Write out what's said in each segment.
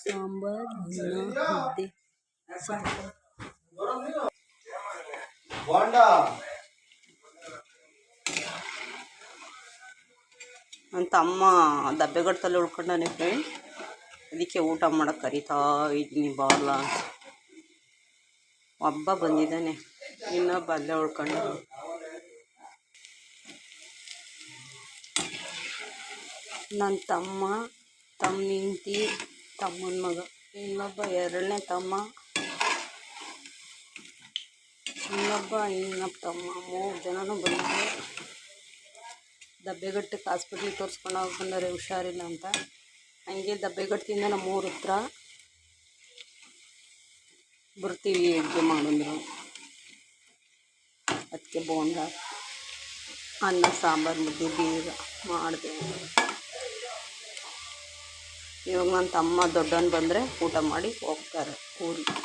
ಸಾಂಬಾರ್ ಅನ್ನ ಮುದ್ದೆ ನನ್ನ ತಮ್ಮ ದಬ್ಬೆಗಟ್ಟಲ್ಲಿ ಉಳ್ಕೊಂಡಾನೆ ಫ್ರೆಂಡ್. ಅದಕ್ಕೆ ಊಟ ಮಾಡೋಕ್ಕೆ ಕರಿತಾ ಇದ್ದೀನಿ ಬಾರ್ಲ. ಒಬ್ಬ ಬಂದಿದ್ದಾನೆ, ಇನ್ನೊಬ್ಬ ಅಲ್ಲೇ ಉಳ್ಕೊಂಡು. ನನ್ನ ತಮ್ಮ, ತಮ್ಮ ಹೆಂಡತಿ, ತಮ್ಮನ ಮಗ, ಇನ್ನೊಬ್ಬ ಎರಡನೇ ತಮ್ಮ, ಇನ್ನೊಬ್ಬ ತಮ್ಮ, 3 ಜನನೂ ಬಂದಿದ್ದಾರೆ. ದಬ್ಬೆಗಟ್ಟಕ್ಕೆ ಹಾಸ್ಪಿಟ್ಲಿಗೆ ತೋರಿಸ್ಕೊಂಡು ಹೋಗಿ ಬಂದರೆ ಹುಷಾರಿಲ್ಲ ಅಂತ. ಹಂಗೆ ದಬ್ಬೆಗಟ್ಟದಿಂದ ನಮ್ಮ ಊರ ಹತ್ರ ಬರ್ತೀವಿ ಅಡುಗೆ ಮಾಡಿದ್ರು. ಅದಕ್ಕೆ ಬೋಂಡ, ಅನ್ನ, ಸಾಂಬಾರು, ಮುದ್ದೆ ಬೇಗ ಮಾಡಿದೆ. ಇವಾಗ ನನ್ನ ತಮ್ಮ ದೊಡ್ಡವನು ಬಂದರೆ ಊಟ ಮಾಡಿ ಹೋಗ್ತಾರೆ ಊರಿಗೆ.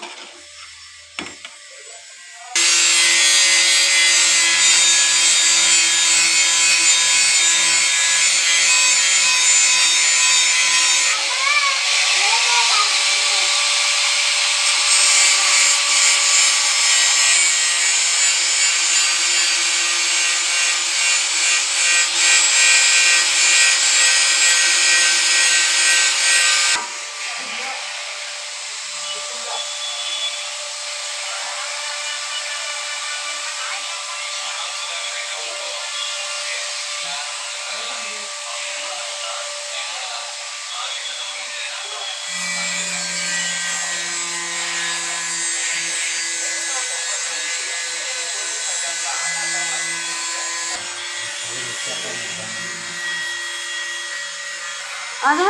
ಅದೇ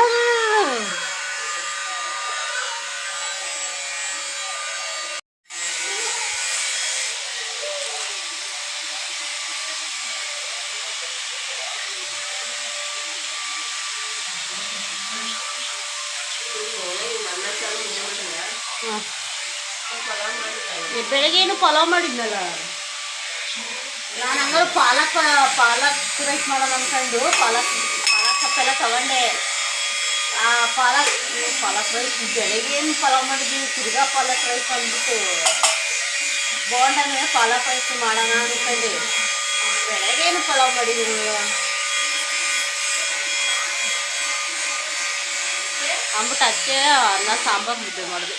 ಬೆಳಗ್ಗೆನು ಪಲಾವ್ ಮಾಡಿದ್ನಲ್ಲ ನಾನು. ಹಂಗಾರೆ ಪಾಲಕ್ ರೈಸ್ ಮಾಡೋಣ ಅಂದ್ಕೊಂಡು ಪಾಲಕ್ ಸೊಪ್ಪೆಲ್ಲ ತಗೊಂಡೆ. ಪಾಲಕ್ ರೈಸ್ ಬೆಳಗ್ಗೆನು ಪಲಾವ್ ಮಾಡಿದ್ವಿ, ತಿರ್ಗಾ ಪಾಲಕ್ ರೈಸ್ ಅಂದ್ಬಿಟ್ಟು ಬೋಂಡನೇ ಪಾಲಕ್ ರೈಸ್ ಮಾಡೋಣ ಅಂದ್ಕೊಂಡೆ. ಬೆಳಗ್ಗೆನು ಪಲಾವ್ ಮಾಡಿದ್ದೀನಿ ಅಂದ್ಬಿಟ್ಟು ಅದಕ್ಕೆ ಅನ್ನ ಸಾಂಬಾರು ಮುದ್ದೆ ಮಾಡಿದೆ.